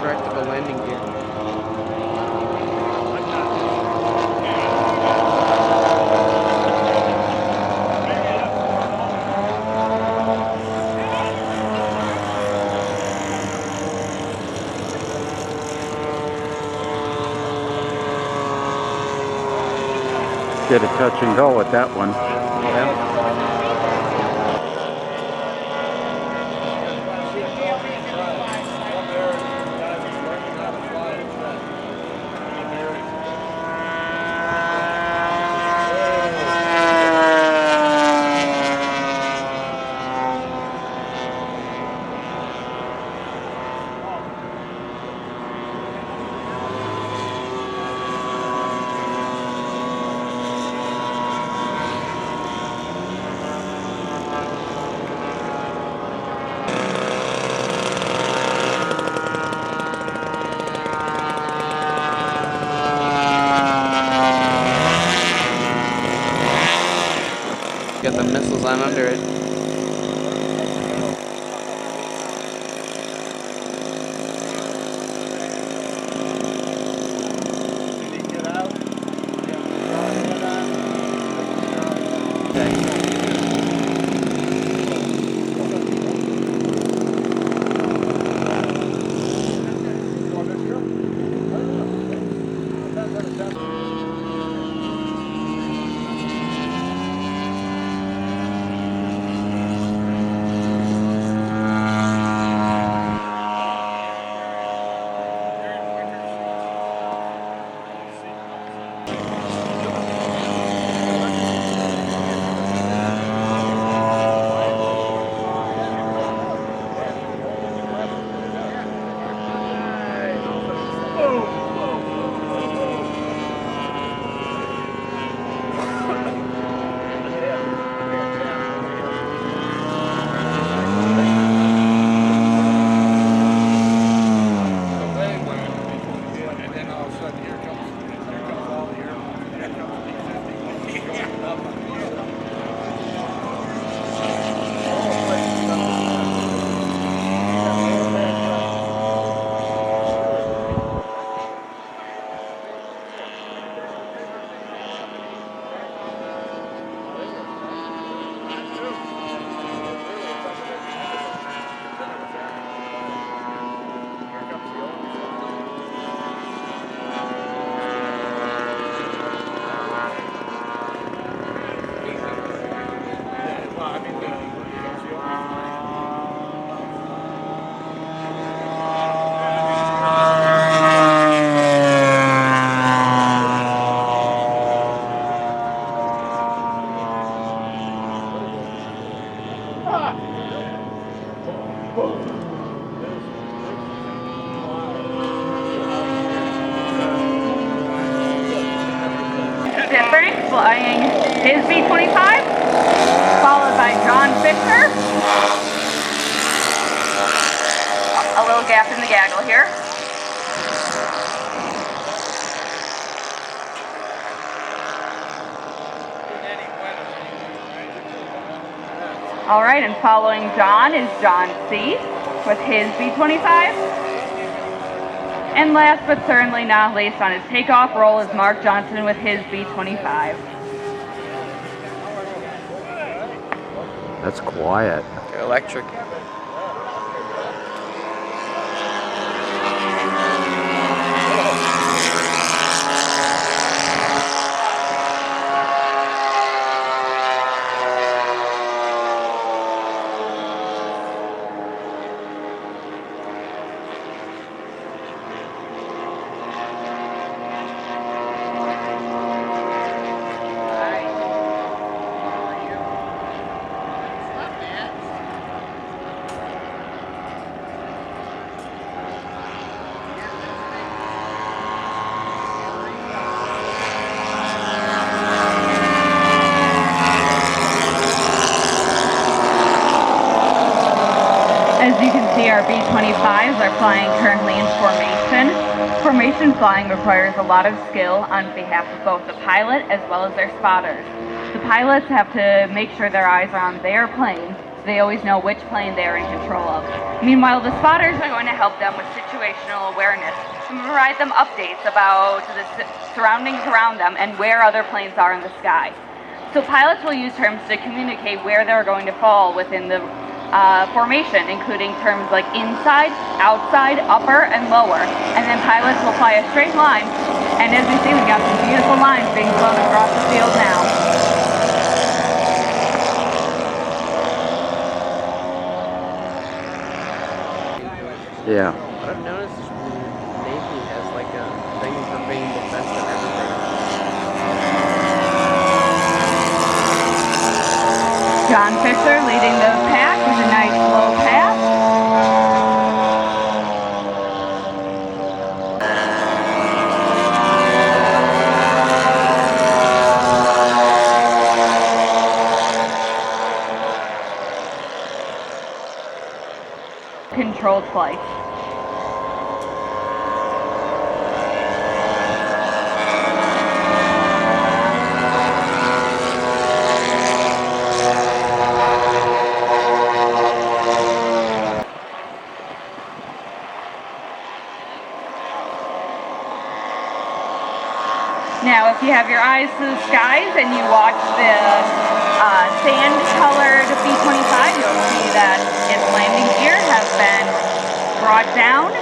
retractable landing gear. Did a touch and go with that one. Yeah. Got the missiles on under it. Different, flying his B-25, followed by John Fisher. A little gap in the gaggle here. All right, and following John is John C. with his B-25. And last but certainly not least, on his takeoff roll is Mark Johnson with his B-25. That's quiet. They're electric. As you can see, our B-25s are flying currently in formation. Formation flying requires a lot of skill on behalf of both the pilot as well as their spotters. The pilots have to make sure their eyes are on their plane so they always know which plane they are in control of. Meanwhile, the spotters are going to help them with situational awareness and provide them updates about the surroundings around them and where other planes are in the sky. So pilots will use terms to communicate where they're going to fall within the formation, including terms like inside, outside, upper, and lower. And then pilots will fly a straight line. And as we see, we've got some beautiful lines being flown across the field now. Yeah. What I've noticed is the Navy has like a thing for being the best at everything. John Fisher leading the pack with a nice slow pass. Controlled flight. Now, if you have your eyes to the skies and you watch the sand-colored B-25, you'll see that its landing gear has been brought down.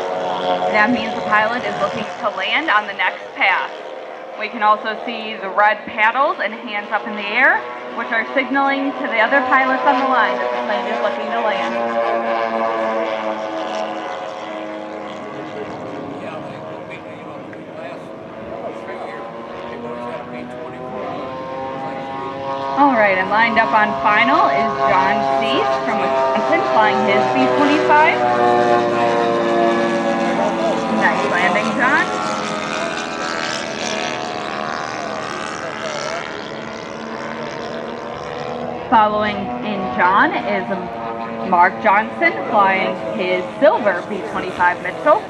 That means the pilot is looking to land on the next pass. We can also see the red paddles and hands up in the air, which are signaling to the other pilots on the line that the plane is looking to land. All right, and lined up on final is John Cease from Wisconsin flying his B-25. Nice landing, John. Following in John is Mark Johnson flying his silver B-25 Mitchell.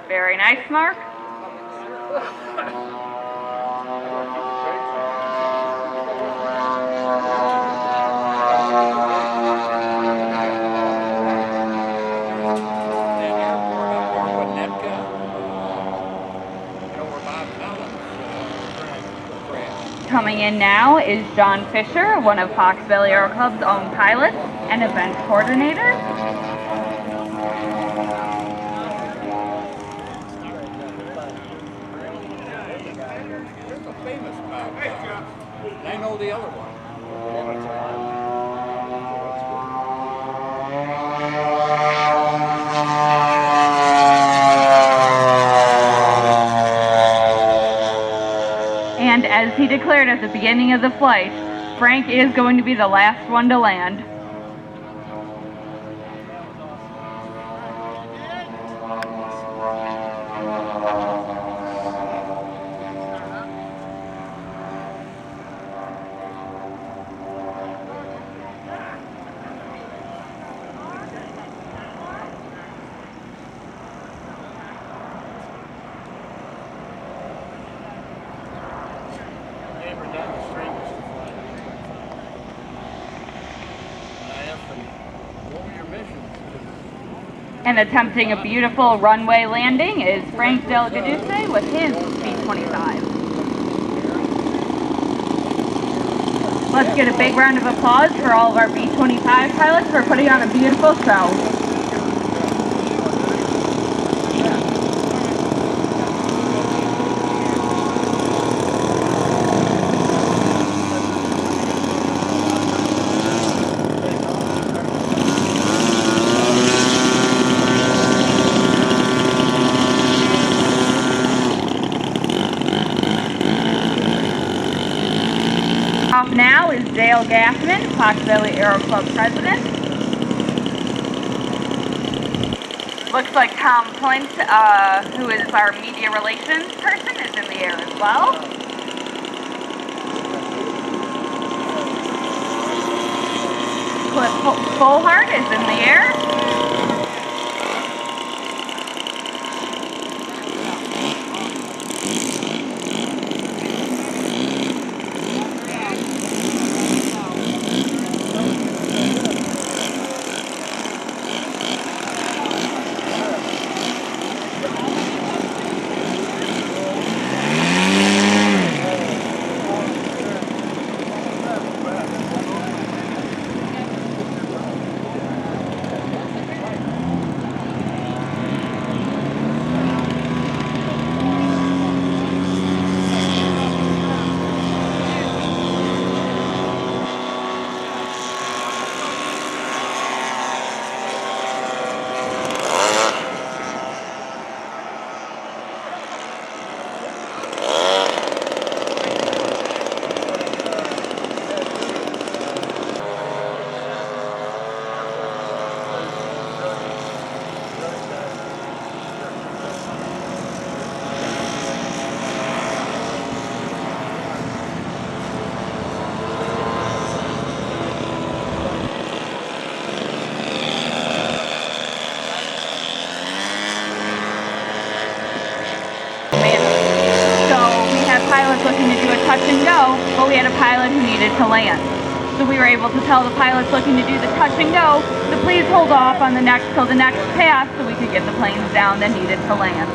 Very nice, Mark. Coming in now is John Fisher, one of Foxville Aero Club's own pilots and event coordinator. There's a famous pilot. I know the other one. And as he declared at the beginning of the flight, Frank is going to be the last one to land. And attempting a beautiful runway landing is Frank Del Gaduce with his B-25. Let's get a big round of applause for all of our B-25 pilots for putting on a beautiful show. Off now is Dale Gaffman, Foxville Aero Club president. Looks like Tom Flint, who is our media relations person, is in the air as well. Cliff Folhart is in the air. touch and go, but we had a pilot who needed to land. So we were able to tell the pilots looking to do the touch and go to please hold off on the next till the next pass so we could get the planes down that needed to land.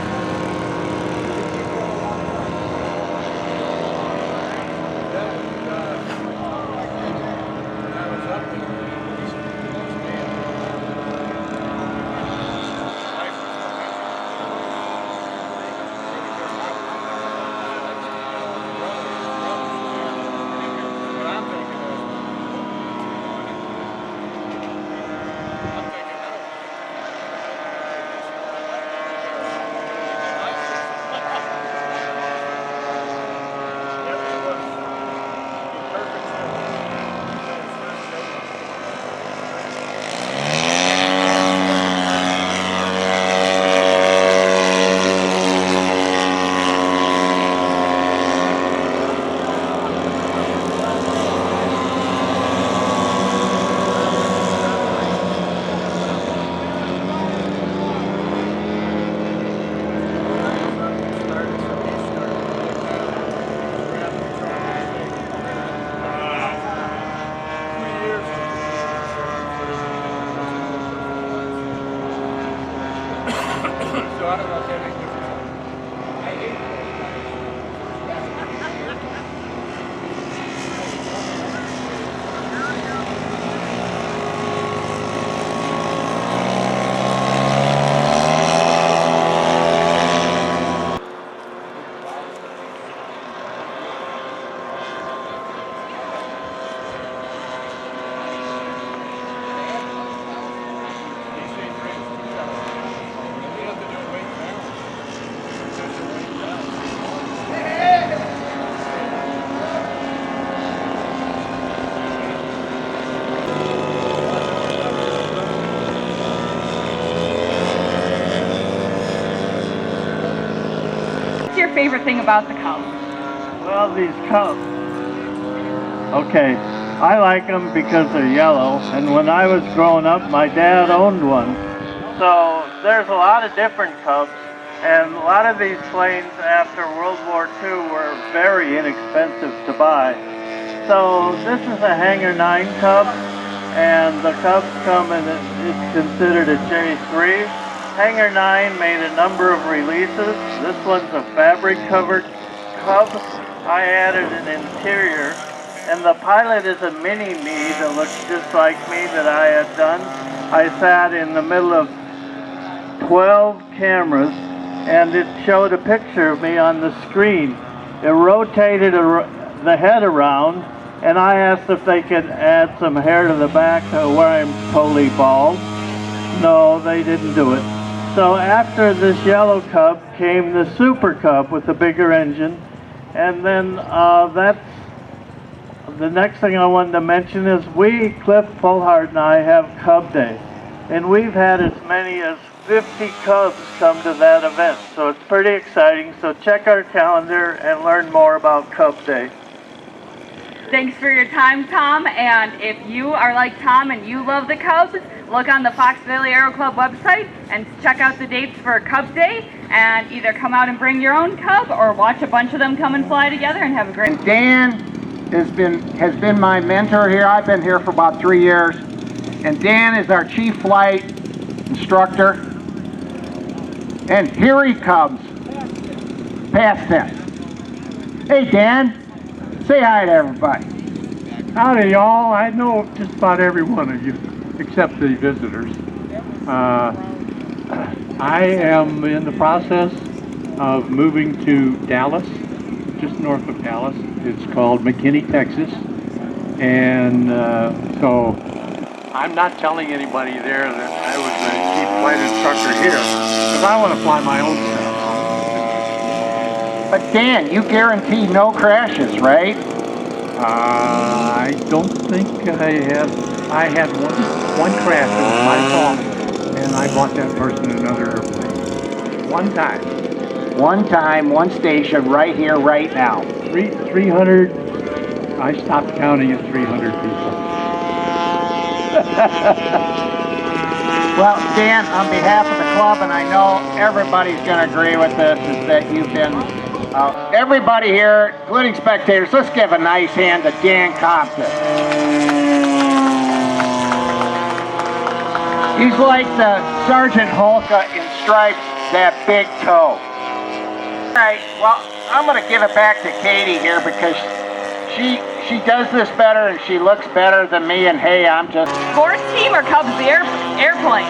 What's your favorite thing about the Cubs? Well, these Cubs. Okay, I like them because they're yellow, and when I was growing up, my dad owned one. So there's a lot of different Cubs, and a lot of these planes after World War II were very inexpensive to buy. So this is a Hangar 9 Cub, and the Cubs come in, it's considered a J3. Hangar 9 made a number of releases. This one's a fabric-covered Cub. I added an interior, and the pilot is a mini-me that looks just like me that I had done. I sat in the middle of 12 cameras, and it showed a picture of me on the screen. It rotated the head around, and I asked if they could add some hair to the back where I'm totally bald. No, they didn't do it. So after this yellow Cub came the Super Cub with a bigger engine, and then that's the next thing I wanted to mention is Cliff Fullhart and I have Cub Day, and we've had as many as 50 Cubs come to that event, so it's pretty exciting. So check our calendar and learn more about Cub Day. Thanks for your time, Tom, and if you are like Tom and you love the Cubs, look on the Fox Valley Aero Club website and check out the dates for Cub Day, and either come out and bring your own Cub or watch a bunch of them come and fly together and have a great... Dan has been my mentor here. I've been here for about 3 years, and Dan is our chief flight instructor. And here he comes, past tense. Hey Dan, say hi to everybody. Howdy, y'all. I know just about every one of you, except the visitors. I am in the process of moving to Dallas, just north of Dallas. It's called McKinney, Texas. And so I'm not telling anybody there that I was the chief flight instructor here, because I want to fly my own stuff. But Dan, you guarantee no crashes, right? I don't think I have. I had one crash. It was my fault, and I bought that person another airplane. One time. One time, one station, right here, right now. 300. I stopped counting at 300 people. Well, Dan, on behalf of the club, and I know everybody's going to agree with this, is that you've been Everybody here, including spectators, let's give a nice hand to Dan Compton. He's like the Sergeant Hulka in Stripes, that big toe. All right, well, I'm going to give it back to Katie here because she does this better and she looks better than me, and hey, I'm just... Sports team or Cubs airplane?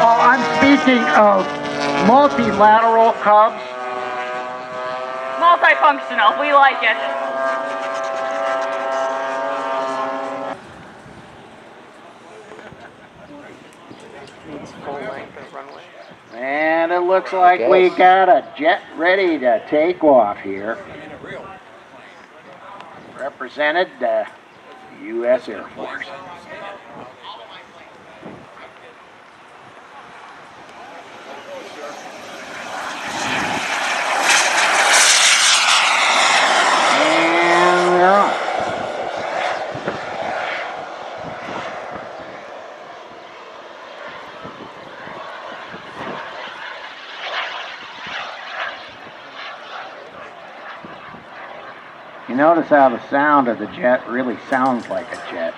Oh, I'm speaking of multilateral Cubs. Multifunctional, we like it. Needs full length of runway. And it looks like we got a jet ready to take off here. Represented the U.S. Air Force. And they're on. You notice how the sound of the jet really sounds like a jet.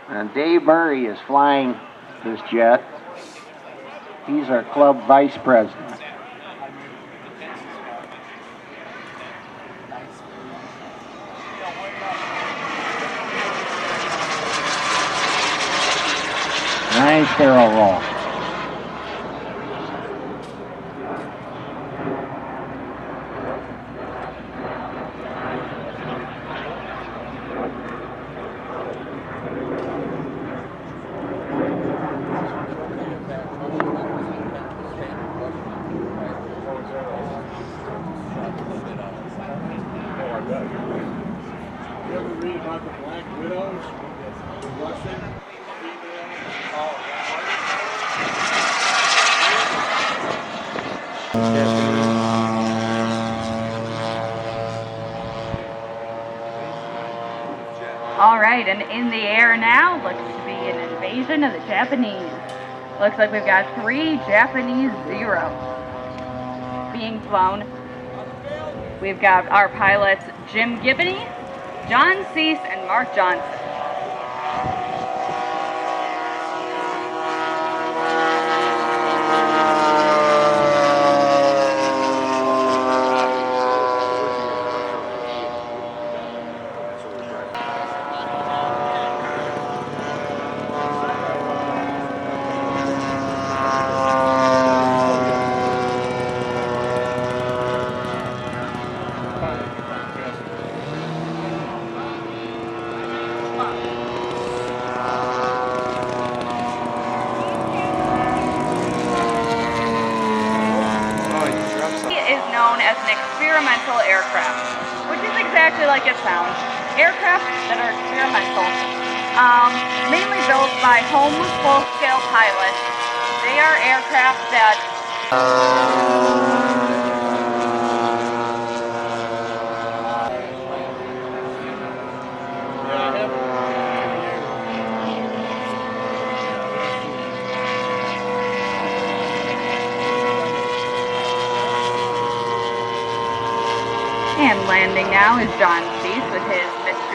And Dave Murray is flying this jet. He's our club vice president. Nice barrel roll. You ever read about the Black Widows? Russian All right, and in the air now looks to be an invasion of the Japanese. Looks like we've got 3 Japanese Zeros being flown. We've got our pilots Jim Gibney, John Cease, and Mark Johnson. As an experimental aircraft, which is exactly like it sounds. Aircraft that are experimental, mainly built by home full-scale pilots. They are aircraft that And landing now is John Cease with his Mr.